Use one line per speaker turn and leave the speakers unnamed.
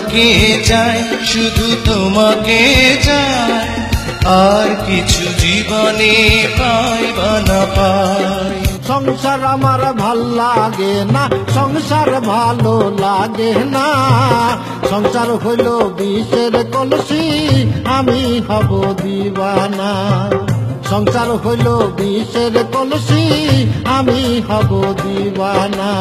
তোমাকে চাই, শুধু তোমাকে চাই, আর কিছু জীবনে পাই বা না পাই।
সংসার আমার ভাল লাগে না, সংসার ভালো লাগে না। সংসার হইল বিষের কলসি, আমি হব দিবানা। সংসার হইল বিষের কলসি, আমি হব দিবানা।